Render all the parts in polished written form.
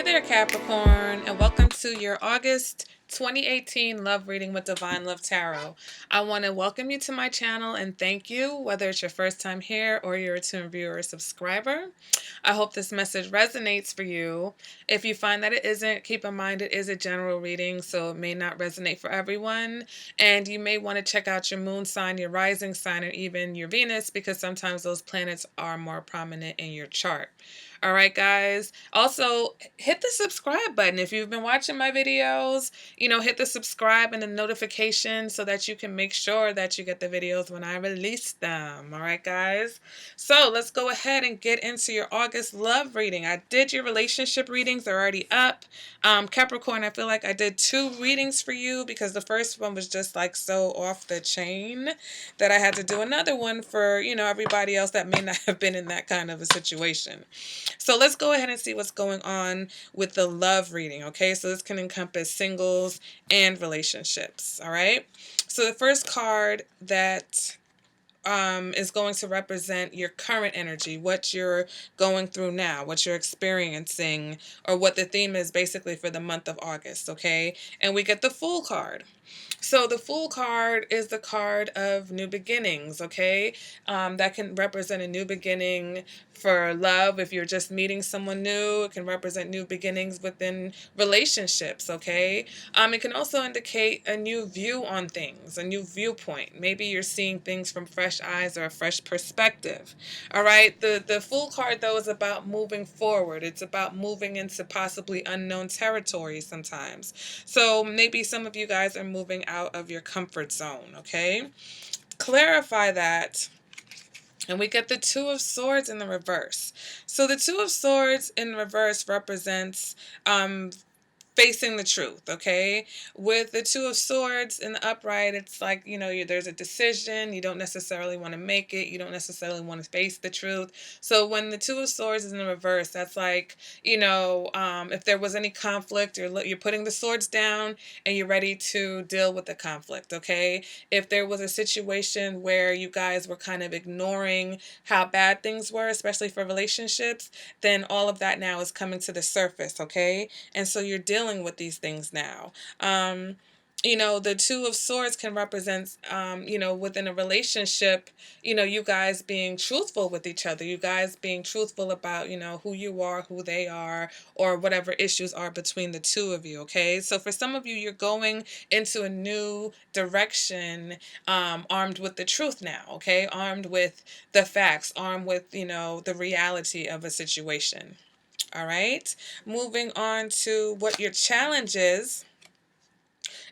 there, Capricorn, and welcome to your August 2018 Love Reading with Divine Love Tarot. I want to welcome you to my channel and thank you, whether it's your first time here or you're a return viewer or subscriber. I hope this message resonates for you. If you find that it isn't, keep in mind it is a general reading, so it may not resonate for everyone. And you may want to check out your moon sign, your rising sign, or even your Venus, because sometimes those planets are more prominent in your chart. All right, guys. Also, hit the subscribe button. If you've been watching my videos, hit the subscribe and the notification so that you can make sure that you get the videos when I release them. All right, guys. So let's go ahead and get into your August love reading. I did your relationship readings. They're already up. Capricorn, I feel like I did 2 readings for you because the first one was just like so off the chain that I had to do another one for, everybody else that may not have been in that kind of a situation. So let's go ahead and see what's going on with the love reading, okay? So this can encompass singles and relationships, all right? So the first card that is going to represent your current energy, what you're going through now, what you're experiencing, or what the theme is basically for the month of August, okay? And we get the Fool card. So the Fool card is the card of new beginnings, okay? That can represent a new beginning for love. If you're just meeting someone new, it can represent new beginnings within relationships, okay? It can also indicate a new view on things, a new viewpoint. Maybe you're seeing things from fresh eyes or a fresh perspective, all right? The Fool card, though, is about moving forward. It's about moving into possibly unknown territory sometimes. So maybe some of you guys are moving out of your comfort zone, okay? Clarify that. And we get the Two of Swords in the reverse. So the Two of Swords in reverse represents facing the truth, okay? With the Two of Swords in the upright, it's like, there's a decision. You don't necessarily want to make it. You don't necessarily want to face the truth. So when the Two of Swords is in the reverse, that's like, if there was any conflict, you're putting the swords down and you're ready to deal with the conflict, okay? If there was a situation where you guys were kind of ignoring how bad things were, especially for relationships, then all of that now is coming to the surface, okay? And so you're dealing with these things now. The Two of Swords can represent, within a relationship, you guys being truthful with each other, you guys being truthful about, who you are, who they are, or whatever issues are between the two of you, okay? So for some of you, you're going into a new direction, armed with the truth now, okay? Armed with the facts, armed with, the reality of a situation. All right, moving on to what your challenge is.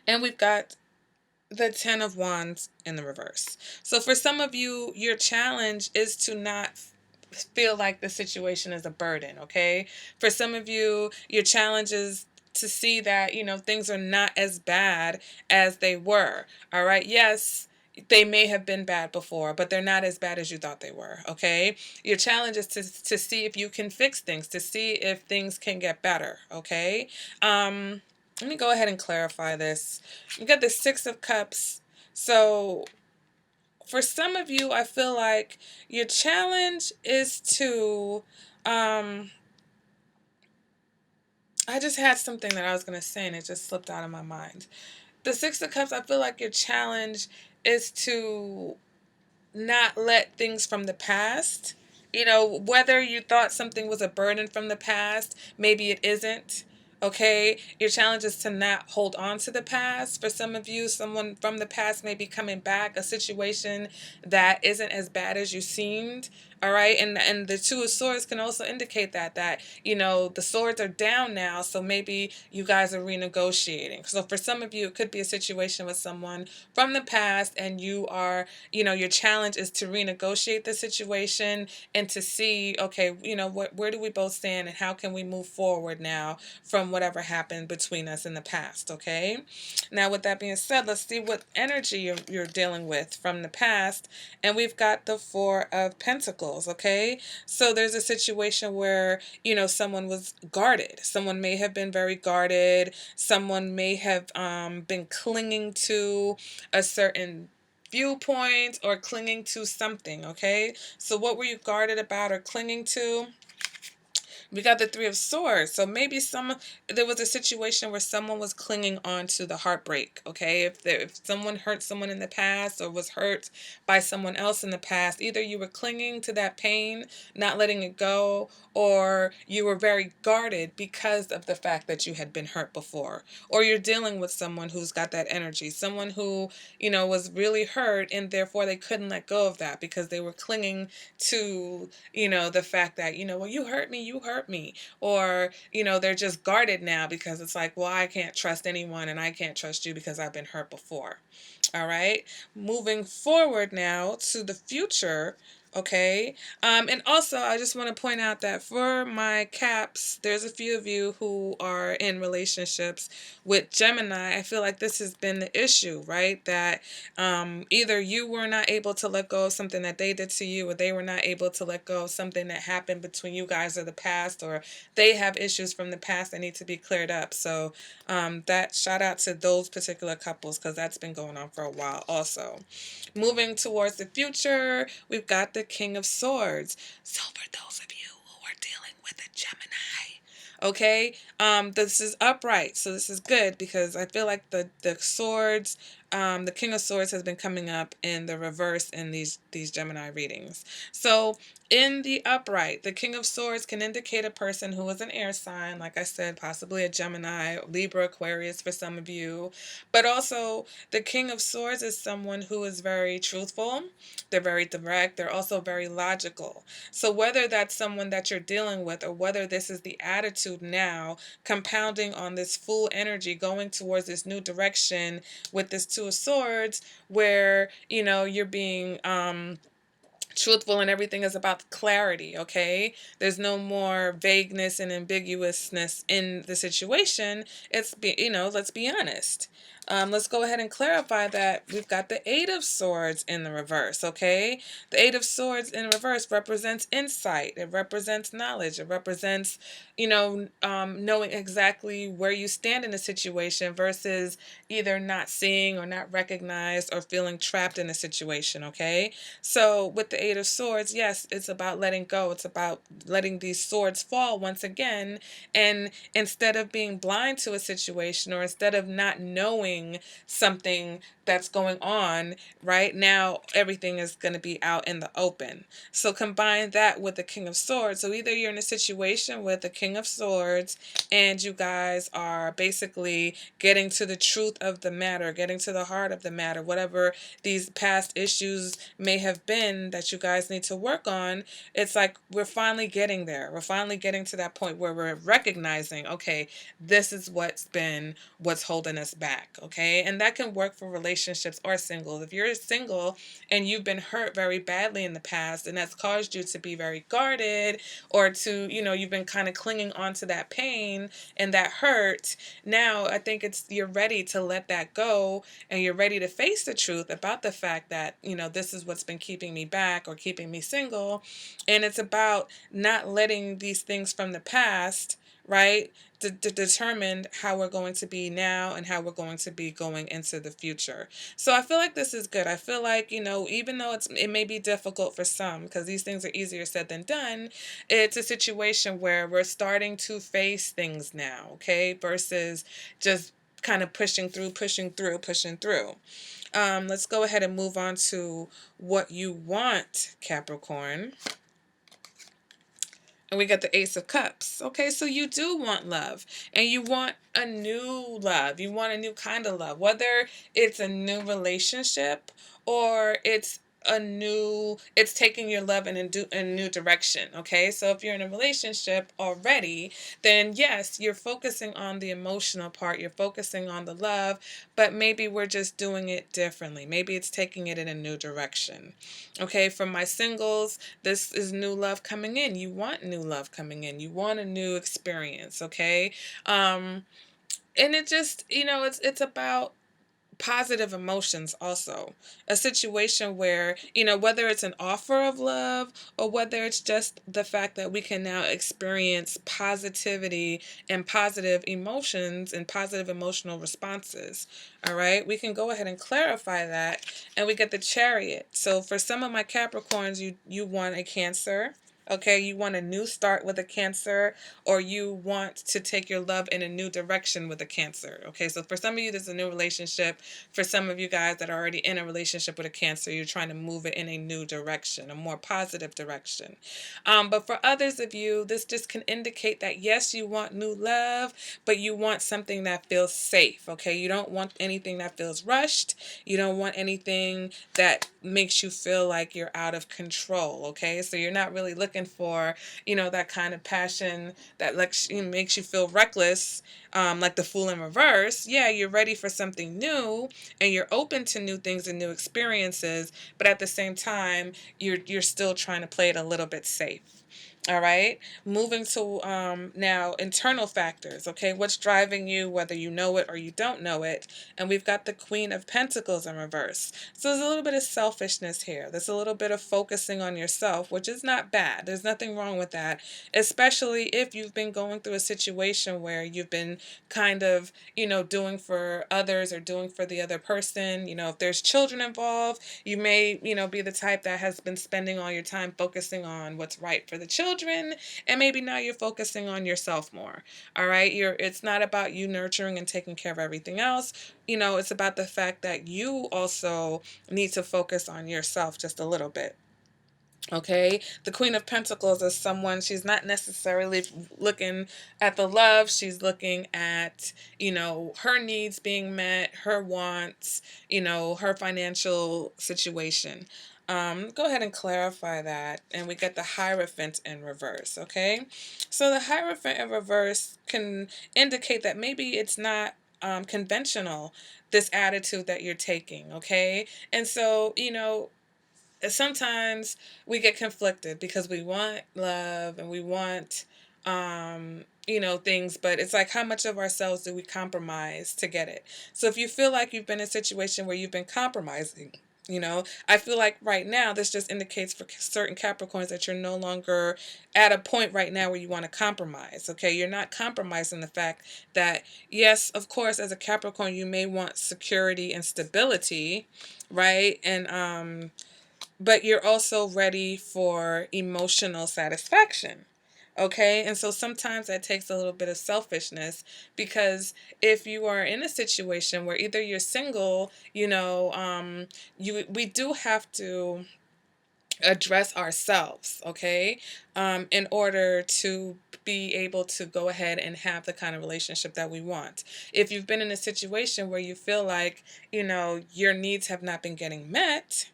And we've got the Ten of Wands in the reverse. So for some of you, your challenge is to not feel like the situation is a burden, okay? For some of you, your challenge is to see that, things are not as bad as they were. All right, yes, they may have been bad before, but they're not as bad as you thought they were, okay? Your challenge is to see if you can fix things, to see if things can get better, okay? Let me go ahead and clarify this. You got the Six of Cups. So for some of you, I feel like your challenge is to, I just had something that I was going to say and it just slipped out of my mind. The Six of Cups, I feel like your challenge is to not let things from the past, whether you thought something was a burden from the past, maybe it isn't. Okay, your challenge is to not hold on to the past. For some of you, someone from the past may be coming back, a situation that isn't as bad as you seemed. All right, and the Two of Swords can also indicate that the swords are down now, so maybe you guys are renegotiating. So for some of you, it could be a situation with someone from the past, and you are, your challenge is to renegotiate the situation and to see, okay, where do we both stand and how can we move forward now from whatever happened between us in the past, okay? Now, with that being said, let's see what energy you're dealing with from the past. And we've got the Four of Pentacles, okay? So there's a situation where, someone was guarded. Someone may have been very guarded. Someone may have been clinging to a certain viewpoint or clinging to something, okay? So what were you guarded about or clinging to? We got the Three of Swords. So maybe there was a situation where someone was clinging on to the heartbreak. Okay, if someone hurt someone in the past or was hurt by someone else in the past, either you were clinging to that pain, not letting it go, or you were very guarded because of the fact that you had been hurt before, or you're dealing with someone who's got that energy, someone who was really hurt, and therefore they couldn't let go of that because they were clinging to the fact that well, you hurt me, or they're just guarded now because it's like, well, I can't trust anyone and I can't trust you because I've been hurt before. All right, moving forward now to the future. Okay. And also, I just want to point out that for my caps, there's a few of you who are in relationships with Gemini. I feel like this has been the issue, right? That either you were not able to let go of something that they did to you, or they were not able to let go of something that happened between you guys or the past, or they have issues from the past that need to be cleared up. So that shout out to those particular couples, because that's been going on for a while also. Moving towards the future, we've got the King of Swords. So for those of you who are dealing with a Gemini, okay, this is upright, so this is good because I feel like the swords, the King of Swords has been coming up in the reverse in these Gemini readings. So in the upright, the King of Swords can indicate a person who is an air sign, like I said, possibly a Gemini, Libra, Aquarius for some of you. But also, the King of Swords is someone who is very truthful. They're very direct. They're also very logical. So whether that's someone that you're dealing with, or whether this is the attitude now, compounding on this full energy going towards this new direction with this Two of Swords, where you're being truthful and everything is about clarity. Okay, there's no more vagueness and ambiguousness in the situation. Let's be honest. Let's go ahead and clarify that we've got the Eight of Swords in the reverse. Okay, the Eight of Swords in reverse represents insight. It represents knowledge. It represents knowing exactly where you stand in a situation versus either not seeing or not recognized or feeling trapped in a situation. Okay, so with the Eight of Swords, yes, it's about letting go. It's about letting these swords fall once again. And instead of being blind to a situation, or instead of not knowing something that's going on, right now, everything is going to be out in the open. So combine that with the King of Swords. So either you're in a situation with the King of Swords and you guys are basically getting to the truth of the matter, getting to the heart of the matter, whatever these past issues may have been that you guys need to work on. It's like we're finally getting there. We're finally getting to that point where we're recognizing, okay, this is what's holding us back. Okay, and that can work for relationships or singles. If you're single and you've been hurt very badly in the past, and that's caused you to be very guarded, or to you've been kind of clinging on to that pain and that hurt, now I think you're ready to let that go, and you're ready to face the truth about the fact that this is what's been keeping me back or keeping me single. And it's about not letting these things from the past, right, to determine how we're going to be now and how we're going to be going into the future. So I feel like this is good. I feel like even though it may be difficult for some, because these things are easier said than done, it's a situation where we're starting to face things now, okay, versus just kind of pushing through. Let's go ahead and move on to what you want, Capricorn. And we got the Ace of Cups. Okay, so you do want love, and you want a new love. You want a new kind of love, whether it's a new relationship or it's taking your love in a new direction. Okay, so if you're in a relationship already, then yes, you're focusing on the emotional part, you're focusing on the love, but maybe we're just doing it differently. Maybe it's taking it in a new direction. Okay, for my singles, this is new love coming in. You want new love coming in. You want a new experience. Okay, and it just it's about positive emotions also. A situation where whether it's an offer of love, or whether it's just the fact that we can now experience positivity and positive emotions and positive emotional responses. All right, we can go ahead and clarify that, and we get the Chariot. So for some of my Capricorns, you want a Cancer. Okay, you want a new start with a Cancer, or you want to take your love in a new direction with a Cancer. Okay, so for some of you, this is a new relationship. For some of you guys that are already in a relationship with a Cancer, you're trying to move it in a new direction, a more positive direction. But for others of you, this just can indicate that yes, you want new love, but you want something that feels safe. Okay, you don't want anything that feels rushed. You don't want anything that makes you feel like you're out of control. Okay, so you're not really looking for, that kind of passion that makes you feel reckless, like the Fool in reverse. Yeah, you're ready for something new, and you're open to new things and new experiences, but at the same time, you're still trying to play it a little bit safe. All right. Moving to now internal factors. Okay. What's driving you, whether you know it or you don't know it? And we've got the Queen of Pentacles in reverse. So there's a little bit of selfishness here. There's a little bit of focusing on yourself, which is not bad. There's nothing wrong with that, especially if you've been going through a situation where you've been kind of, doing for others or doing for the other person. If there's children involved, you may, be the type that has been spending all your time focusing on what's right for the children, and maybe now you're focusing on yourself more. All right, it's not about you nurturing and taking care of everything else. It's about the fact that you also need to focus on yourself just a little bit. Okay, the Queen of Pentacles is someone, she's not necessarily looking at the love, she's looking at, her needs being met, her wants, her financial situation. Go ahead and clarify that. And we get the Hierophant in reverse. Okay, so the Hierophant in reverse can indicate that maybe it's not conventional, this attitude that you're taking. Okay, and so, sometimes we get conflicted because we want love and we want things, but it's like, how much of ourselves do we compromise to get it? So if you feel like you've been in a situation where you've been compromising, I feel like right now this just indicates for certain Capricorns that you're no longer at a point right now where you want to compromise. Okay, you're not compromising the fact that, yes, of course, as a Capricorn you may want security and stability, right? And but you're also ready for emotional satisfaction. Okay, and so sometimes that takes a little bit of selfishness, because if you are in a situation where either you're single, we do have to address ourselves, okay, in order to be able to go ahead and have the kind of relationship that we want. If you've been in a situation where you feel like, your needs have not been getting met,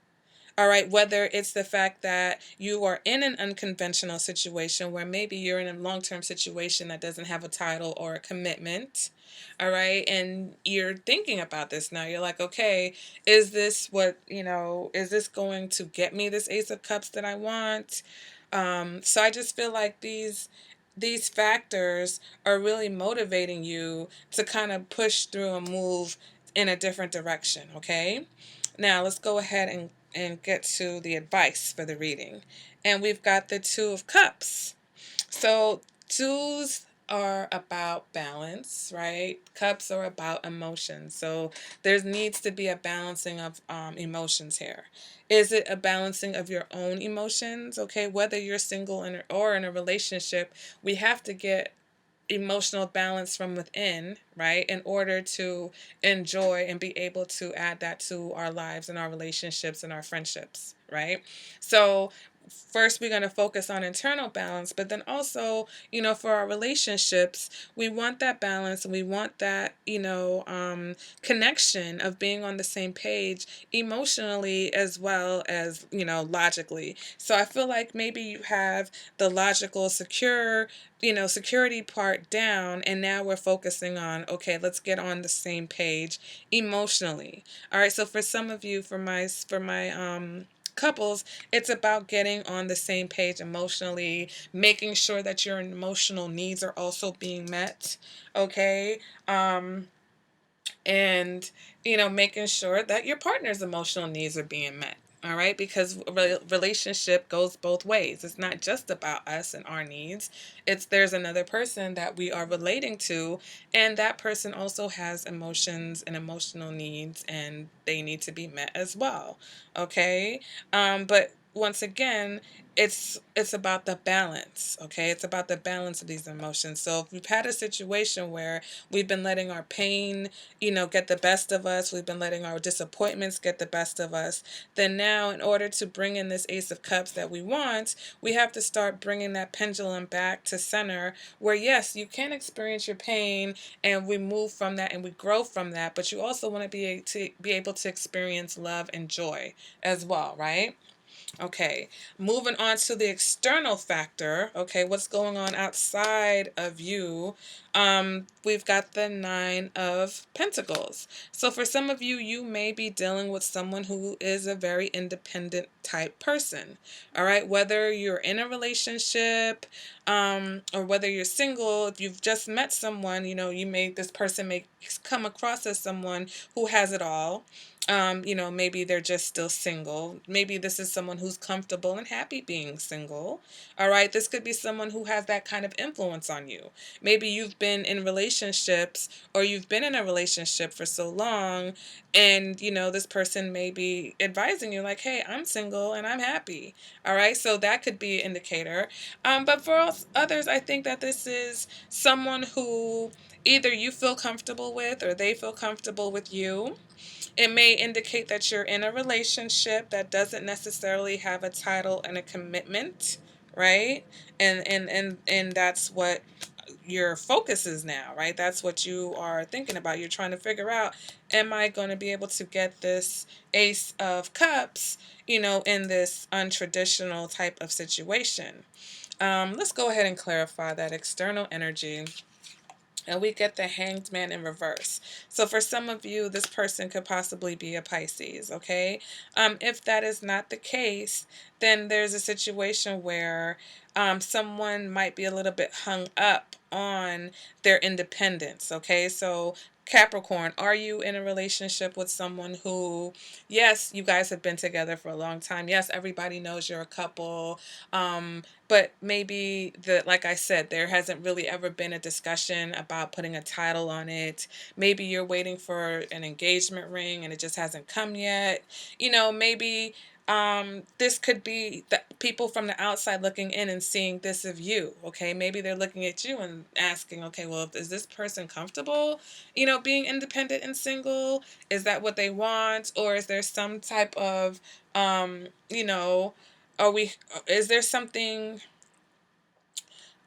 all right, whether it's the fact that you are in an unconventional situation where maybe you're in a long term situation that doesn't have a title or a commitment, all right, and you're thinking about this now. You're like, okay, is this is this going to get me this Ace of Cups that I want? So I just feel like these factors are really motivating you to kind of push through and move in a different direction, okay? Now let's go ahead and get to the advice for the reading. And we've got the Two of Cups. So twos are about balance, right? Cups are about emotions. So there needs to be a balancing of emotions here. Is it a balancing of your own emotions? Okay, whether you're single or in a relationship, we have to get emotional balance from within, right, in order to enjoy and be able to add that to our lives and our relationships and our friendships, right? So first we're going to focus on internal balance, but then also, for our relationships, we want that balance, and we want that, connection of being on the same page emotionally as well as, logically. So I feel like maybe you have the logical security part down, and now we're focusing on, okay, let's get on the same page emotionally. All right, so for some of you, for my couples, it's about getting on the same page emotionally, making sure that your emotional needs are also being met. Okay, and making sure that your partner's emotional needs are being met. All right, because relationship goes both ways. It's not just about us and our needs. It's there's another person that we are relating to, and that person also has emotions and emotional needs, and they need to be met as well. Okay, but once again, it's about the balance, okay? It's about the balance of these emotions. So if we've had a situation where we've been letting our pain, get the best of us, we've been letting our disappointments get the best of us, then now in order to bring in this Ace of Cups that we want, we have to start bringing that pendulum back to center, where yes, you can experience your pain and we move from that and we grow from that, but you also want to be able to experience love and joy as well, right? Okay, moving on to the external factor. Okay, what's going on outside of you? We've got the Nine of Pentacles. So for some of you, you may be dealing with someone who is a very independent type person. All right, whether you're in a relationship, or whether you're single, if you've just met someone, this person may come across as someone who has it all. Maybe they're just still single. Maybe this is someone who's comfortable and happy being single. All right. This could be someone who has that kind of influence on you. Maybe you've been in relationships, or you've been in a relationship for so long, and, this person may be advising you, like, hey, I'm single and I'm happy. All right. So that could be an indicator. But for others, I think that this is someone who either you feel comfortable with or they feel comfortable with you. It may indicate that you're in a relationship that doesn't necessarily have a title and a commitment, right? And that's what your focus is now, right? That's what you are thinking about. You're trying to figure out, am I going to be able to get this Ace of Cups, in this untraditional type of situation? Let's go ahead and clarify that external energy, and we get the Hanged Man in reverse. So for some of you, this person could possibly be a Pisces, okay? If that is not the case, then there's a situation where someone might be a little bit hung up on their independence, okay? So Capricorn, are you in a relationship with someone who, yes, you guys have been together for a long time. Yes, everybody knows you're a couple. But maybe like I said, there hasn't really ever been a discussion about putting a title on it. Maybe you're waiting for an engagement ring and it just hasn't come yet. Maybe this could be the people from the outside looking in and seeing this of you. Okay, maybe they're looking at you and asking, okay, well, is this person comfortable, being independent and single? Is that what they want, or is there some type of you know are we is there something?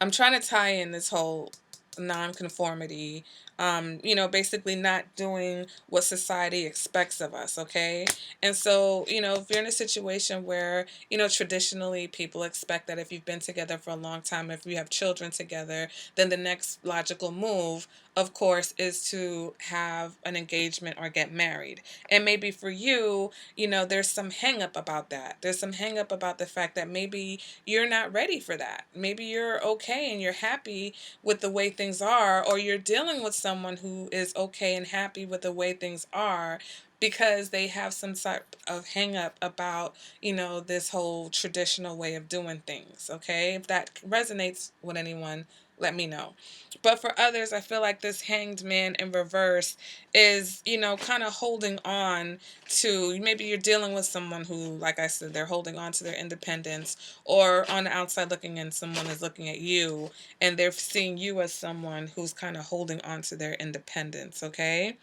I'm trying to tie in this whole nonconformity, basically not doing what society expects of us, okay? And so, if you're in a situation where, traditionally people expect that if you've been together for a long time, if you have children together, then the next logical move, of course, is to have an engagement or get married. And maybe for you, there's some hang up about that. There's some hang up about the fact that maybe you're not ready for that. Maybe you're okay and you're happy with the way things are, or you're dealing with someone who is okay and happy with the way things are because they have some type of hang up about, this whole traditional way of doing things. Okay. If that resonates with anyone, let me know. But for others, I feel like this Hanged Man in reverse is, kind of holding on to, maybe you're dealing with someone who, like I said, they're holding on to their independence, or on the outside looking in, someone is looking at you and they're seeing you as someone who's kind of holding on to their independence, okay?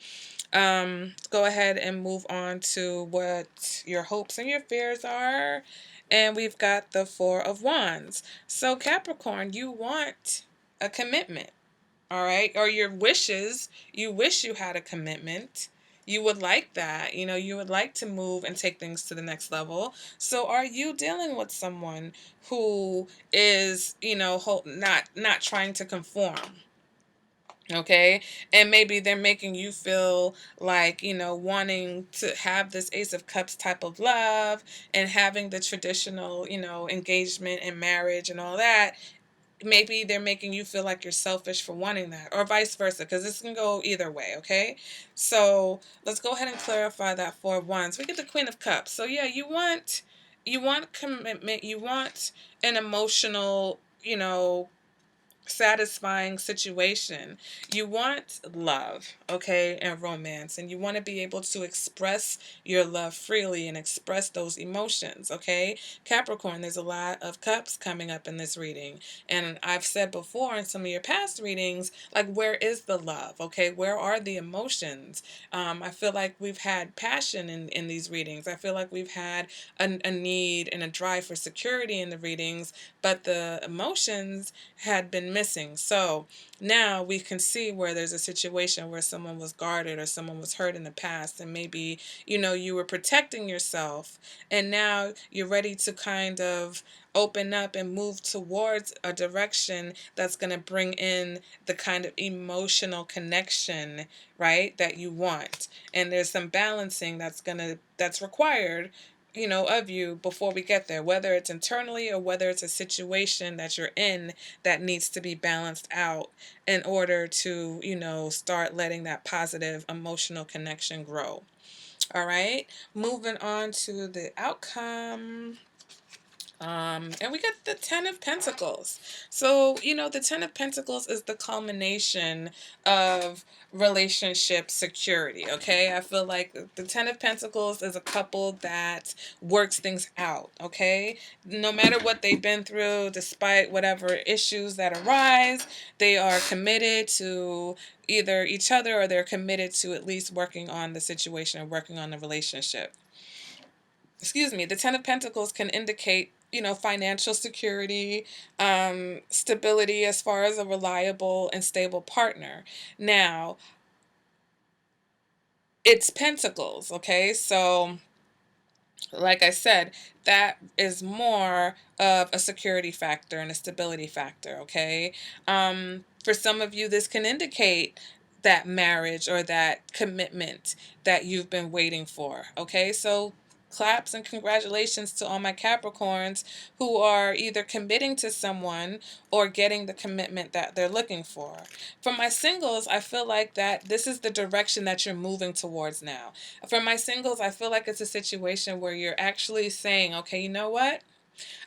Let's go ahead and move on to what your hopes and your fears are. And we've got the Four of Wands. So Capricorn, you want a commitment, all right? Or your wishes, you wish you had a commitment. You would like that. You would like to move and take things to the next level. So are you dealing with someone who is, not trying to conform? Okay. And maybe they're making you feel like, wanting to have this Ace of Cups type of love and having the traditional, engagement and marriage and all that. Maybe they're making you feel like you're selfish for wanting that, or vice versa, because this can go either way, okay? So let's go ahead and clarify that for once. We get the Queen of Cups. So yeah, you want commitment, you want an emotional, satisfying situation. You want love, okay, and romance, and you want to be able to express your love freely and express those emotions, okay? Capricorn, there's a lot of cups coming up in this reading. And I've said before in some of your past readings, like, where is the love, okay? Where are the emotions? I feel like we've had passion in these readings. I feel like we've had a need and a drive for security in the readings, but the emotions had been missing. So now we can see where there's a situation where someone was guarded or someone was hurt in the past, and maybe, you were protecting yourself, and now you're ready to kind of open up and move towards a direction that's going to bring in the kind of emotional connection, right, that you want. And there's some balancing that's required, of you before we get there, whether it's internally or whether it's a situation that you're in that needs to be balanced out in order to, start letting that positive emotional connection grow. All right, moving on to the outcome. And we got the Ten of Pentacles. So, the Ten of Pentacles is the culmination of relationship security, okay? I feel like the Ten of Pentacles is a couple that works things out, okay? No matter what they've been through, despite whatever issues that arise, they are committed to either each other, or they're committed to at least working on the situation and working on the relationship. Excuse me, the Ten of Pentacles can indicate, financial security, stability as far as a reliable and stable partner. Now, it's Pentacles, okay? So, like I said, that is more of a security factor and a stability factor, okay? For some of you, this can indicate that marriage or that commitment that you've been waiting for, okay? So, claps and congratulations to all my Capricorns who are either committing to someone or getting the commitment that they're looking for. For my singles, I feel like that this is the direction that you're moving towards now. For my singles, I feel like it's a situation where you're actually saying, okay, you know what?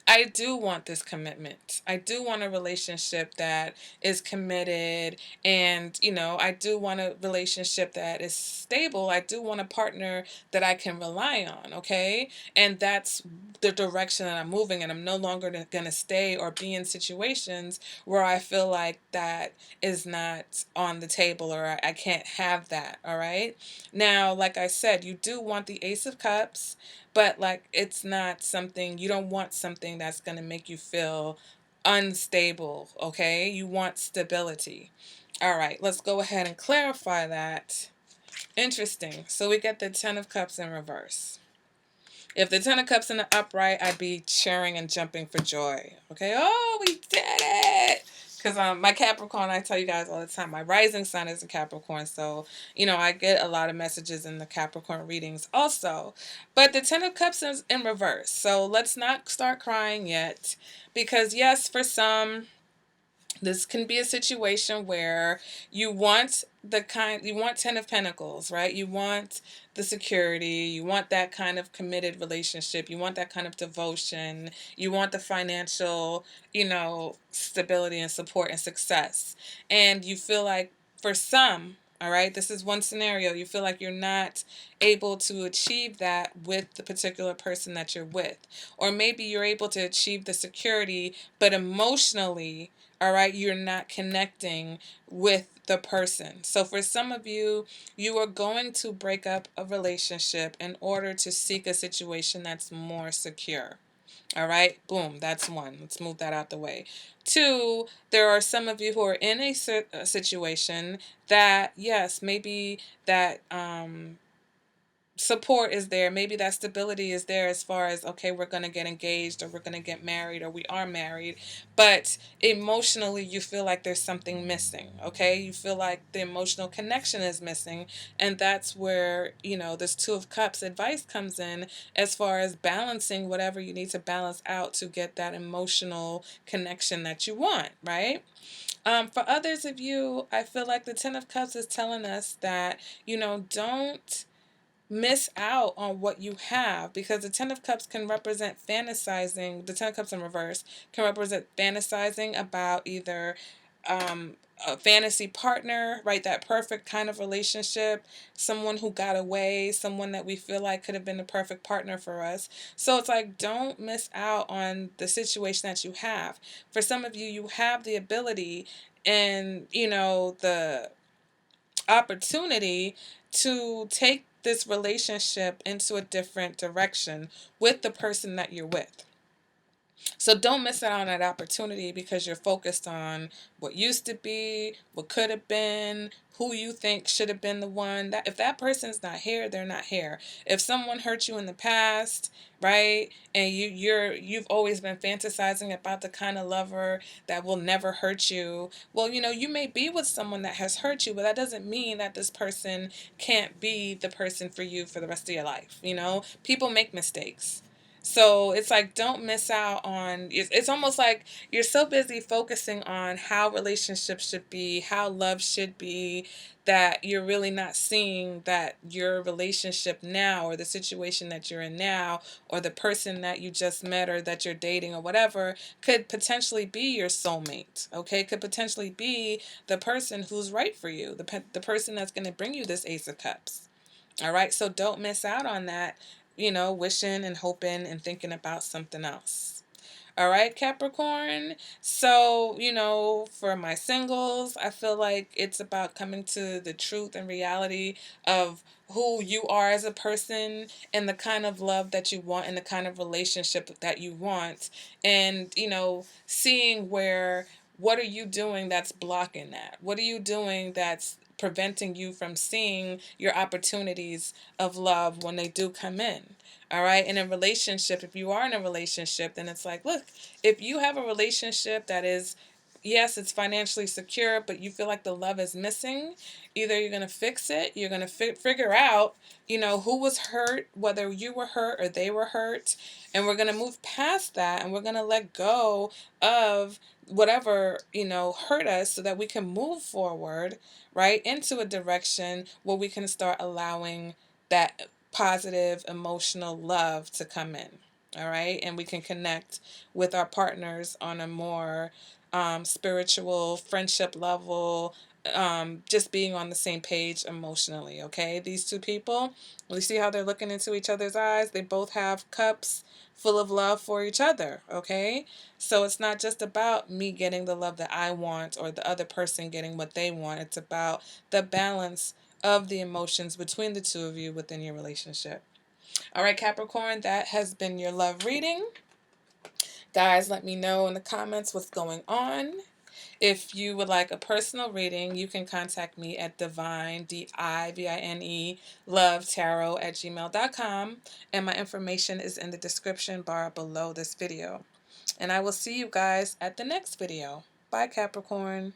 I do want this commitment. I do want a relationship that is committed, and, I do want a relationship that is stable. I do want a partner that I can rely on, okay? And that's the direction that I'm moving, and I'm no longer going to stay or be in situations where I feel like that is not on the table, or I can't have that, all right? Now, like I said, you do want the Ace of Cups, but, like, it's not something, you don't want something that's going to make you feel unstable, okay? You want stability. All right, let's go ahead and clarify that. Interesting. So we get the Ten of Cups in reverse. If the Ten of Cups in the upright, I'd be cheering and jumping for joy. Okay, oh, we did it! Because my Capricorn, I tell you guys all the time, my rising sign is a Capricorn. So, I get a lot of messages in the Capricorn readings also. But the Ten of Cups is in reverse. So let's not start crying yet. Because yes, for some, this can be a situation where you want Ten of Pentacles, right? You want the security, you want that kind of committed relationship, you want that kind of devotion, you want the financial, stability and support and success. And you feel like, for some, all right, this is one scenario, you feel like you're not able to achieve that with the particular person that you're with. Or maybe you're able to achieve the security, but emotionally, all right, you're not connecting with the person. So for some of you, you are going to break up a relationship in order to seek a situation that's more secure. All right, boom, that's one. Let's move that out the way. Two, there are some of you who are in a situation that, yes, maybe that support is there. Maybe that stability is there as far as, okay, we're going to get engaged, or we're going to get married, or we are married. But emotionally, you feel like there's something missing, okay? You feel like the emotional connection is missing. And that's where, this Two of Cups advice comes in, as far as balancing whatever you need to balance out to get that emotional connection that you want, right? For others of you, I feel like the Ten of Cups is telling us that, don't miss out on what you have, because the Ten of Cups can represent fantasizing. The Ten of Cups in reverse can represent fantasizing about either a fantasy partner, right? That perfect kind of relationship, someone who got away, someone that we feel like could have been the perfect partner for us. So it's like, don't miss out on the situation that you have. For some of you, you have the ability and, the opportunity to take this relationship into a different direction with the person that you're with. So don't miss out on that opportunity because you're focused on what used to be, what could have been, who you think should have been the one. That if that person's not here, they're not here. If someone hurt you in the past, right, and you've always been fantasizing about the kind of lover that will never hurt you. Well, you may be with someone that has hurt you, but that doesn't mean that this person can't be the person for you for the rest of your life. People make mistakes. So it's like, don't miss out on, it's almost like you're so busy focusing on how relationships should be, how love should be, that you're really not seeing that your relationship now, or the situation that you're in now, or the person that you just met or that you're dating or whatever, could potentially be your soulmate, okay? Could potentially be the person who's right for you, the person that's going to bring you this Ace of Cups. All right, so don't miss out on that, wishing and hoping and thinking about something else. All right, Capricorn. So, for my singles, I feel like it's about coming to the truth and reality of who you are as a person and the kind of love that you want and the kind of relationship that you want. And, seeing what are you doing that's blocking that? What are you doing that's preventing you from seeing your opportunities of love when they do come in? All right. In a relationship, if you are in a relationship, then it's like, look, if you have a relationship that is, yes, it's financially secure, but you feel like the love is missing, either you're going to fix it, you're going to figure out, who was hurt, whether you were hurt or they were hurt. And we're going to move past that and we're going to let go of whatever, hurt us so that we can move forward, right, into a direction where we can start allowing that positive emotional love to come in. All right. And we can connect with our partners on a more spiritual friendship level, just being on the same page emotionally. Okay. These two people, we see how they're looking into each other's eyes. They both have cups full of love for each other. Okay. So it's not just about me getting the love that I want or the other person getting what they want. It's about the balance of the emotions between the two of you within your relationship. All right, Capricorn, that has been your love reading. Guys, let me know in the comments what's going on. If you would like a personal reading, you can contact me at divine, DIVINE, love tarot at gmail.com. And my information is in the description bar below this video. And I will see you guys at the next video. Bye, Capricorn.